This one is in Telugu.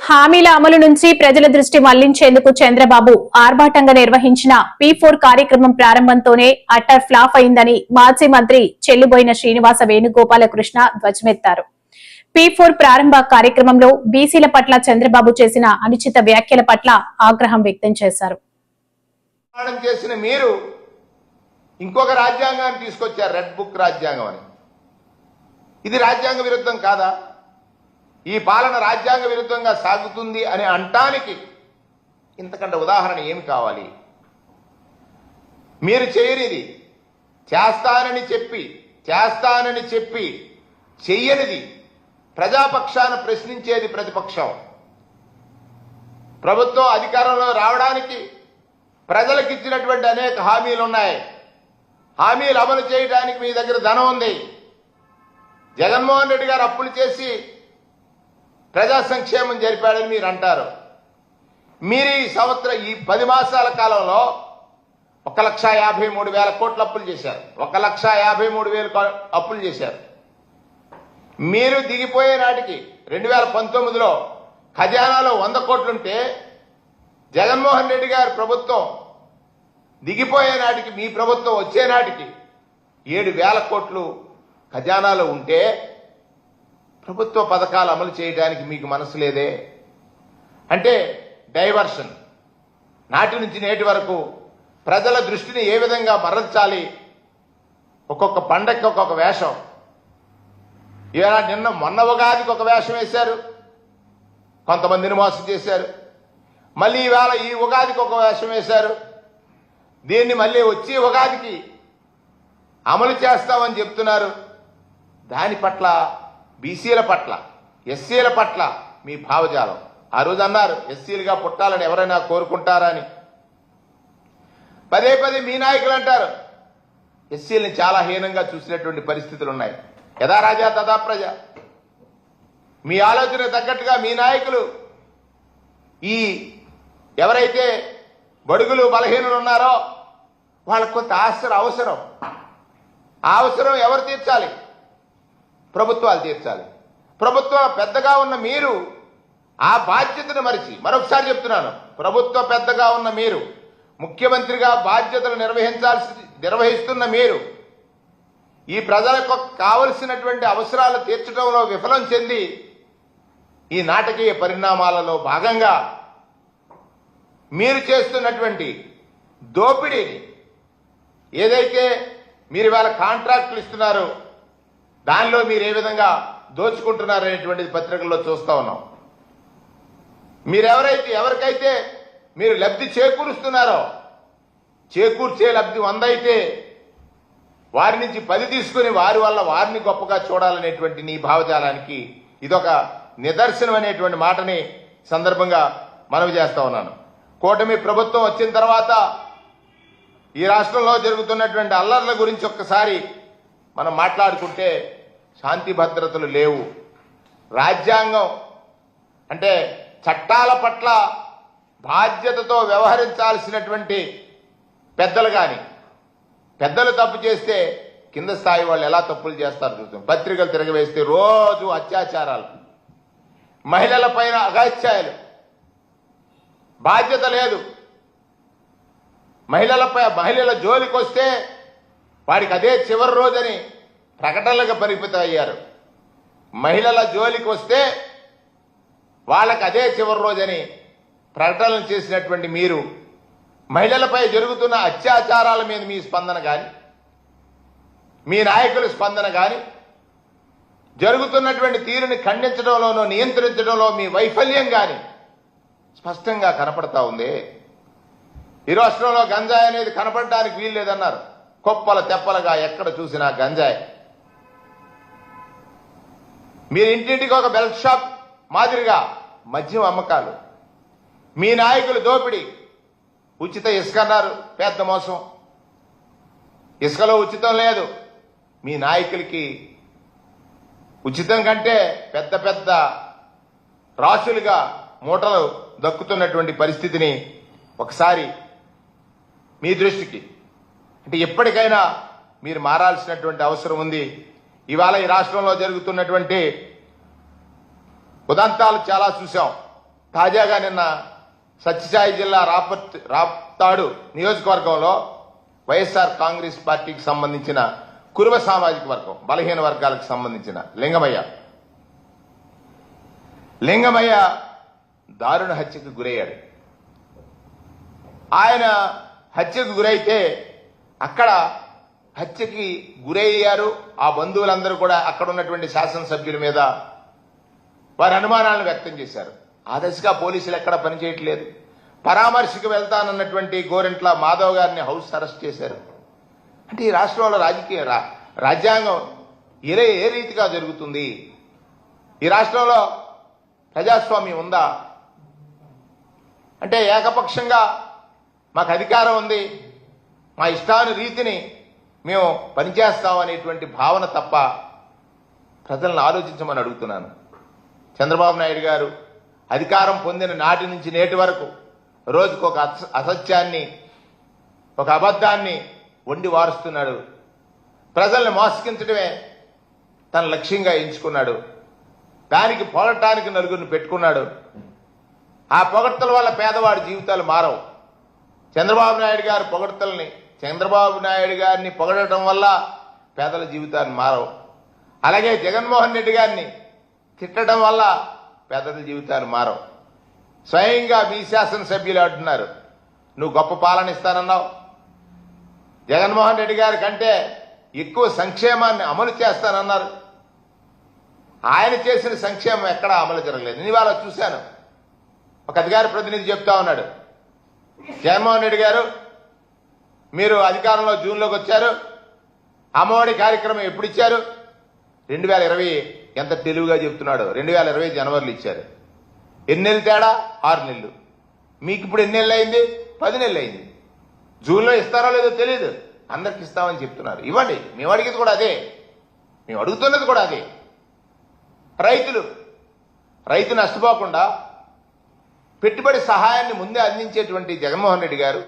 హామీల అమలు నుంచి ప్రజల దృష్టి మళ్లించేందుకు చంద్రబాబు ఆర్భాటంగా నిర్వహించిన P4 కార్యక్రమం ప్రారంభంతోనే అట్టర్ ఫ్లాప్ అయిందని మాజీ మంత్రి చెల్లుబోయిన శ్రీనివాస వేణుగోపాలకృష్ణ ధ్వజమెత్తారు. P4 ప్రారంభ కార్యక్రమంలో బీసీల పట్ల చంద్రబాబు చేసిన అనుచిత వ్యాఖ్యల పట్ల ఆగ్రహం వ్యక్తం చేశారు. మీరు ఇంకొక రాజ్యాంగాన్ని తీసుకొచ్చారు, రెడ్ బుక్ రాజ్యాంగం అని. ఇది రాజ్యాంగ విరుద్ధం కాదా? ఈ పాలన రాజ్యాంగ విరుద్ధంగా సాగుతుంది అని అంటానికి ఇంతకంటే ఉదాహరణ ఏమి కావాలి? మీరు చేయనిది చేస్తానని చెప్పి చెయ్యనిది ప్రజాపక్షాన ప్రశ్నించేది ప్రతిపక్షం. ప్రభుత్వం అధికారంలో రావడానికి ప్రజలకు ఇచ్చినటువంటి అనేక హామీలు ఉన్నాయి. హామీలు అమలు చేయడానికి మీ దగ్గర ధనం ఉంది. జగన్మోహన్ రెడ్డి గారు అప్పులు చేసి ప్రజా సంక్షేమం జరిపాడని మీరు అంటారు. మీరు ఈ సంవత్సరం ఈ 10 మాసాల కాలంలో 1,53,000 కోట్ల అప్పులు చేశారు. 1,53,000 అప్పులు చేశారు. మీరు దిగిపోయే నాటికి 2019లో ఖజానాలో 100 కోట్లుంటే జగన్మోహన్ రెడ్డి గారి ప్రభుత్వం దిగిపోయే నాటికి, మీ ప్రభుత్వం వచ్చే నాటికి 7,000 కోట్లు ఖజానాలో ఉంటే ప్రభుత్వ పథకాలు అమలు చేయడానికి మీకు మనసు లేదే? అంటే డైవర్షన్. నాటి నుంచి నేటి వరకు ప్రజల దృష్టిని ఏ విధంగా మరల్చాలి, ఒక్కొక్క పండగకి ఒక్కొక్క వేషం. ఇలా మొన్న ఉగాదికి ఒక వేషం వేశారు, కొంతమందిని మోసం చేశారు. మళ్ళీ ఈవేళ ఈ ఉగాదికి ఒక వేషం వేశారు. దీన్ని మళ్ళీ వచ్చే ఉగాదికి అమలు చేస్తామని చెప్తున్నారు. దాని పట్ల, బీసీల పట్ల, ఎస్సీల పట్ల మీ భావజాలం. ఆ రోజు అన్నారు ఎస్సీలుగా పుట్టాలని ఎవరైనా కోరుకుంటారా అని. పదే మీ నాయకులు అంటారు ఎస్సీలని చాలా హీనంగా చూసినటువంటి పరిస్థితులు ఉన్నాయి. యథా రాజా తథా ప్రజ. మీ ఆలోచన తగ్గట్టుగా మీ నాయకులు ఈ ఎవరైతే బడుగులు బలహీనులు ఉన్నారో వాళ్ళకు కొంత అవసరం. ఆ అవసరం ఎవరు తీర్చాలి? ప్రభుత్వాలు తీర్చాలి. ప్రభుత్వం పెద్దగా ఉన్న మీరు ఆ బాధ్యతను మరిచి, మరొకసారి చెప్తున్నాను, ప్రభుత్వ పెద్దగా ఉన్న మీరు, ముఖ్యమంత్రిగా బాధ్యతలు నిర్వహిస్తున్న మీరు ఈ ప్రజలకు కావలసినటువంటి అవసరాలు తీర్చడంలో విఫలం చెంది ఈ నాటకీయ పరిణామాలలో భాగంగా మీరు చేస్తున్నటువంటి దోపిడీని, ఏదైతే మీరు వాళ్ళ కాంట్రాక్టులు ఇస్తున్నారో దానిలో మీరు ఏ విధంగా దోచుకుంటున్నారనేటువంటిది పత్రికల్లో చూస్తా ఉన్నాం. ఎవరికైతే మీరు లబ్ధి చేకూరుస్తున్నారో, చేకూర్చే లబ్ధి 100 అయితే వారి నుంచి 10 తీసుకుని వారి వల్ల వారిని గొప్పగా చూడాలనేటువంటి నీ భావజాలానికి ఇదొక నిదర్శనం అనేటువంటి మాటని సందర్భంగా మనవి చేస్తా ఉన్నాను. కూటమి ప్రభుత్వం వచ్చిన తర్వాత ఈ రాష్ట్రంలో జరుగుతున్నటువంటి అల్లర్ల గురించి ఒక్కసారి మనం మాట్లాడుకుంటే శాంతి భద్రతలు లేవు. రాజ్యాంగం అంటే చట్టాల పట్ల బాధ్యతతో వ్యవహరించాల్సినటువంటి పెద్దలు కానీ, పెద్దలు తప్పు చేస్తే కింద స్థాయి వాళ్ళు ఎలా తప్పులు చేస్తారు చూస్తాం. పత్రికలు తిరగవేస్తే రోజు అత్యాచారాలు, మహిళల పైన అఘాయిత్యాలు, బాధ్యత లేదు. మహిళల జోలికి వస్తే వాడికి అదే చివరి రోజని ప్రకటనలకు పరిమితం అయ్యారు. మహిళల జోలికి వస్తే వాళ్ళకి అదే చివరి రోజని ప్రకటనలు చేసినటువంటి మీరు మహిళలపై జరుగుతున్న అత్యాచారాల మీద మీ స్పందన కానీ, మీ నాయకుల స్పందన కానీ, జరుగుతున్నటువంటి తీరుని ఖండించడంలోనూ నియంత్రించడంలో మీ వైఫల్యం కానీ స్పష్టంగా కనపడతా ఉంది. ఈ రాష్ట్రంలో గంజాయి అనేది కనపడడానికి వీల్లేదన్నారు. కొప్పల తెప్పలుగా ఎక్కడ చూసినా గంజాయి. మీరు ఇంటింటికి ఒక బెల్ట్ షాప్ మాదిరిగా మద్యం అమ్మకాలు, మీ నాయకులు దోపిడీ. ఉచిత ఇసుక అన్నారు, పెద్ద మోసం. ఇసుకలో ఉచితం లేదు. మీ నాయకులకి ఉచితం కంటే పెద్ద రాసులుగా మూటలు దక్కుతున్నటువంటి పరిస్థితిని ఒకసారి మీ దృష్టికి, అంటే ఎప్పటికైనా మీరు మారాల్సినటువంటి అవసరం ఉంది. ఇవాళ ఈ రాష్ట్రంలో జరుగుతున్నటువంటి ఉదంతాలు చాలా చూసాం. తాజాగా నిన్న సత్యసాయి జిల్లా రాప్తాడు నియోజకవర్గంలో వైఎస్ఆర్ కాంగ్రెస్ పార్టీకి సంబంధించిన కురుబ సామాజిక వర్గం, బలహీన వర్గాలకు సంబంధించిన లింగమయ్య దారుణ హత్యకు గురయ్యాడు. ఆయన హత్యకు గురైతే అక్కడ హత్యకి గురయ్యారు ఆ బంధువులందరూ కూడా అక్కడ ఉన్నటువంటి శాసనసభ్యుల మీద వారి అనుమానాలను వ్యక్తం చేశారు. ఆ దశగా పోలీసులు ఎక్కడ పనిచేయట్లేదు. పరామర్శకు వెళ్తానన్నటువంటి గోరెంట్ల మాధవ్ గారిని హౌస్ అరెస్ట్ చేశారు. అంటే ఈ రాష్ట్రంలో రాజ్యాంగం ఏ రీతిగా జరుగుతుంది? ఈ రాష్ట్రంలో ప్రజాస్వామ్యం ఉందా? అంటే ఏకపక్షంగా మాకు అధికారం ఉంది, మా ఇష్టాను రీతిని మేము పనిచేస్తామనేటువంటి భావన తప్ప ప్రజలను ఆలోచించమని అడుగుతున్నాను. చంద్రబాబు నాయుడు గారు అధికారం పొందిన నాటి నుంచి నేటి వరకు రోజుకు ఒక అసత్యాన్ని, ఒక అబద్ధాన్ని వండి వారుస్తున్నాడు. ప్రజల్ని మోసగించడమే తన లక్ష్యంగా ఎంచుకున్నాడు. దానికి పొగడటానికి నలుగురిని పెట్టుకున్నాడు. ఆ పొగడ్తల వల్ల పేదవాడి జీవితాలు మారవు. చంద్రబాబు నాయుడు గారిని పొగడటం వల్ల పేదల జీవితాలు మారవు. అలాగే జగన్మోహన్ రెడ్డి గారిని తిట్టడం వల్ల పేదల జీవితాలు మారవు. స్వయంగా మీ శాసనసభ్యులు అంటున్నారు, నువ్వు గొప్ప పాలన ఇస్తానన్నావు, జగన్మోహన్ రెడ్డి గారి కంటే ఎక్కువ సంక్షేమాన్ని అమలు చేస్తానన్నారు. ఆయన చేసిన సంక్షేమం ఎక్కడా అమలు జరగలేదు. నేను ఇవాళ చూశాను, ఒక అధికార ప్రతినిధి చెప్తా ఉన్నాడు, జగన్మోహన్ రెడ్డి గారు మీరు అధికారంలో జూన్లోకి వచ్చారు, అమ్మఒడి కార్యక్రమం ఎప్పుడు ఇచ్చారు? 2020 ఎంత తెలివిగా చెప్తున్నాడు. 2020 జనవరిలో ఇచ్చారు. ఎన్ని నెలలు తేడా? 6 నెలలు. మీకు ఇప్పుడు ఎన్ని నెలలు అయింది? 10 నెలలు అయింది. జూన్లో ఇస్తారో లేదో తెలియదు, అందరికి ఇస్తామని చెప్తున్నారు. ఇవ్వండి, మేము అడిగేది కూడా అదే, మేము అడుగుతున్నది కూడా అదే. రైతు నష్టపోకుండా పెట్టుబడి సహాయాన్ని ముందే అందించేటువంటి జగన్మోహన్ రెడ్డి గారు